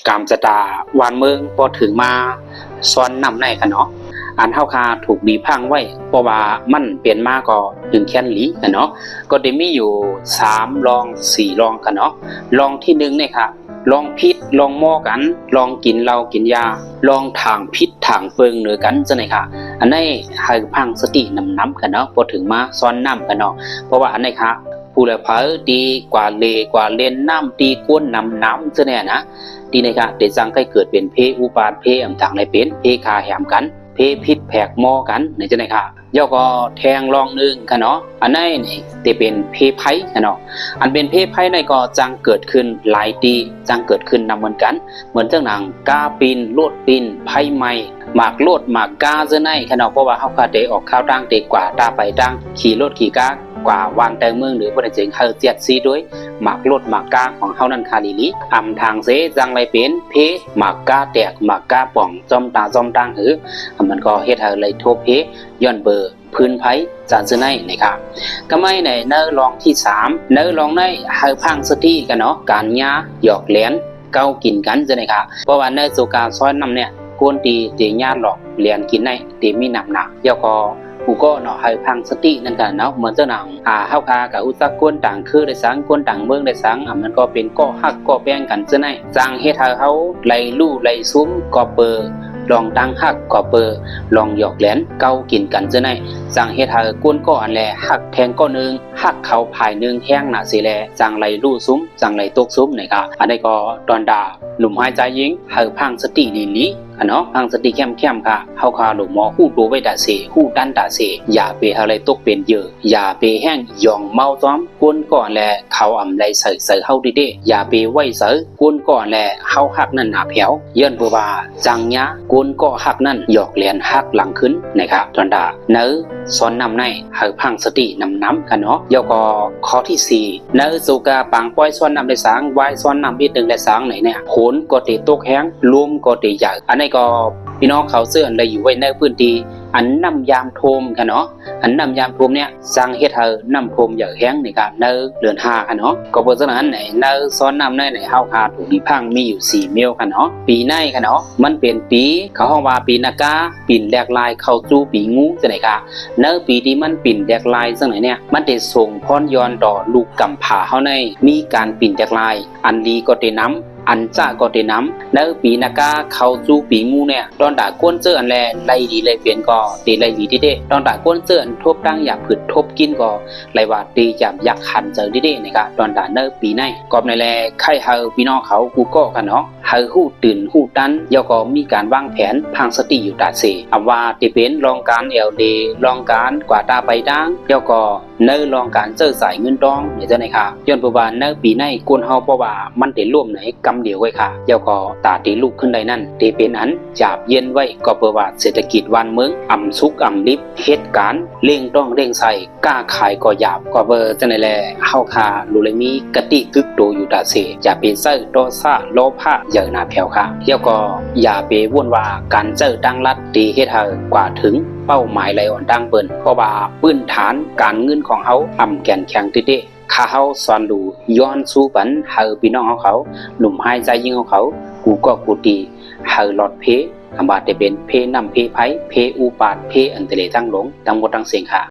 กามสตาวานเมืองพอถึงมาซ้อนนำในกันเนาะอันเฮาคาถูกบีพังไว้เพราะว่ามันเปลี่ยนมาก็ถึงแค่นหลีกันเนาะก็ได้มีอยู่3ลอง4ลองกันเนาะลองที่1เนี่ยค่ะลองพิษลองหม้อกันลองกินเหล้ากินยาลองทางพิษทางเปิงเหนือกันจังได๋ค่ะอันนี้ให้พังสตินำกันเนาะพอถึงมาซ้อนนำกันเนาะเพราะว่าอันนี้ค่ะผู้ละเผอดีกว่าเลกว่าเล่นน้ำดีก้นน้ำจังได๋นะดีนะคะเดจังให้เกิดเป็นเพอุปาทเพอำทางในเป็นเพคาแหมกันเพพิษแผกหม้อกันนี่จังได๋ค่ะย่อก็แทงลองนึงค่ะเนาะอันนี้นี่จะเป็นเพไผค่ะเนาะอันเป็นเพไผในก็จังเกิดขึ้นหลายตีจังเกิดขึ้นนำเหมือนกันเหมือนจังหนังกาปีนโลดปีนไผใหม่หมากโลดหมากกาเจอในค่ะเนาะเพราะว่าเฮาก็ได้ออกข้าวตั้งเตกว่าตาไปตั้งขี่รถขี่กากว่าวางแต่เมืองหรือบ่ได้เจงเฮาเจ็ดซีด้วยหมากโลดหมากกาของเฮานั้นคาลีลีอำทางเสจังไรเป็นเพหมากกาแตกหมากกาป่องจอมตาจอมตังหือมันก็เฮ็ดให้เลยโทเพย้อนเบอร์พื้นไผจานซื้อในนะครับก็ไม่ในเนื้อลองที่3เนื้อลองในให้พังสติกันเนาะการยาหยอกแหลนเก้ากินกันจะไหนครับเพราะว่าเนื้อสุกาซ้อนนำเนี่ยกวนตีเตียญาหลอกเหรียญกินในตีมีหนักย่อก็กูก็เนาะให้พังสตินั่นกันเนาะเหมือนเจ้าหนังเฮาคากับอุตกวนต่างคือได้สังกวนต่างเมืองได้สังมันก็เป็นก็ฮักก็แบ่งกันจะไหนจังเฮ็ดให้เฮาไล่ลู่ไล่ซุ้มก็เปอลองตั้งฮักก็เปอลองหยอกแหลนเก้ากินกันจะไหนจังเฮ็ดให้กวนก็อันแลฮักแทงก็นึงฮักเขาภายนึงแห้งหน้าสิแลจังไล่ลู่ซุ้มจังไล่ตกซุ้มนะครับอันนี้ก็ตอนด่าหนุ่มหายใจยิงให้พังสติลีเนาะพังสติเข้มค่ะเฮาคาหลงหมอฮู้ตัวไว้ดาเสฮู้ดันดาเสอย่าไปอะไรตกเป็นเยอะอย่าไปแห้งยองเมาต้อมก้นก่อนแลเขาอำไรใส่เฮาดิอย่าไปไว้เสก้นก่อนแลเฮาหักนั่นหนาแผวย้อนบ่ว่าจังยะก้นก็หักนั่นหยอกแหลนหักหลังขึ้นนะครับตอนดาเนื้อซ้อนนำในให้พังสติน้ำกันเนาะแล้วก็ข้อที่4เนื้อสุกาปังป้อยซ้อนนำได้สังไว้ซ้อนนำอีก1ได้สังไหนเนี่ยโหนก็ติตกแห้งรวมก็ติใหญ่อันนี้ก็พี่น้องเขาเสื้ออะไรอยู่ไว้ในพื้นที่อันน้ำยามโทมกันเนาะอันน้ำยามโทมเนี่ยสร้างเฮ็ดให้น้ำโทมใหญ่แห้งในการเนื้อเดือน5กันเนาะก็เพราะฉะนั้นไหนเนื้อซ้อนน้ำในเฮาคาถูกมีพังมีอยู่4เมลกันเนาะปีในกันเนาะมันเป็นปีเขาห้องว่าปีนากาปีนแหลกลายเข้าจูปีงูจังได๋ค่ะเนื้อปีที่มันปีนแหลกลายจังไหนเนี่ยมันได้ส่งพรย้อนต่อลูกกำพร้าเฮาในมีการปีนแหลกลายอันดีก็ได้นำอันจ้าก็ได้นำเนื้อปีนากาเข้าจูปีงูเนี่ยตอนด่าก้นเจออันแลไล่ดีไล่เปลี่ยนก็ตีไล่ดีดิเด้ตอนด่าก้นเจออันทบตั้งอยากผึดทบกินก็ไล่ว่าตีจับอยากหันเจอดิเด้นะครับตอนด่าเนื้อปีในก็ในแลไข่เฮาพี่น้องเขากูก็กันเนาะเฮาฮู้ตื่นฮู้ตันแล้วก็มีการวางแผนพังสติอยู่ตาเสว่าติเป็นรองการLDรองการกว่าตาไปดังแล้วก็เนื้อรองการเจอสายเงินดองเนี่ยจังได๋ค่ะย้อนเพราะว่าเนื้อปีในกวนเฮาเพราะว่ามันได้ร่วมในกำเดียวไว้ค่ะแล้วก็ตาตีลูกขึ้นได้นั่นตีเป็นอันจับเย็นไว้ก็เพราะว่าเศรษฐกิจวันเมืองอ่ำสุกอ่ำลิบเหตุการณ์เร่งต้องเร่งใส่กล้าขายก็หยาบก็เบอร์จังได๋แลเฮาค่ะรู้เลยมีกติกึกโตอยู่ตาเสจะเป็นไส้โตซ่าโลภะเยอะหน้าแผ่วค่ะแล้วก็อย่าไปวุ่นว่าการเจอตั้งรัฐตีเฮ็ดให้กว่าถึงเป้าหมายไหลอ่อนดังเปิ้นเพราะว่าพื้นฐานการเงินของเฮาอ่ำแก่นแข็งติเด้ข้าเฮาสอนดูย้อนสู่ปันเฮาพี่น้องเขาหนุ่มหายใจยิงของเขากูก็กูตีเฮาหลอดเพคำว่าจะเป็นเพนำเพไผเพอุปาทเพอันเตเลทั้งหลงทั้งหมดทั้งเสียงค่ะ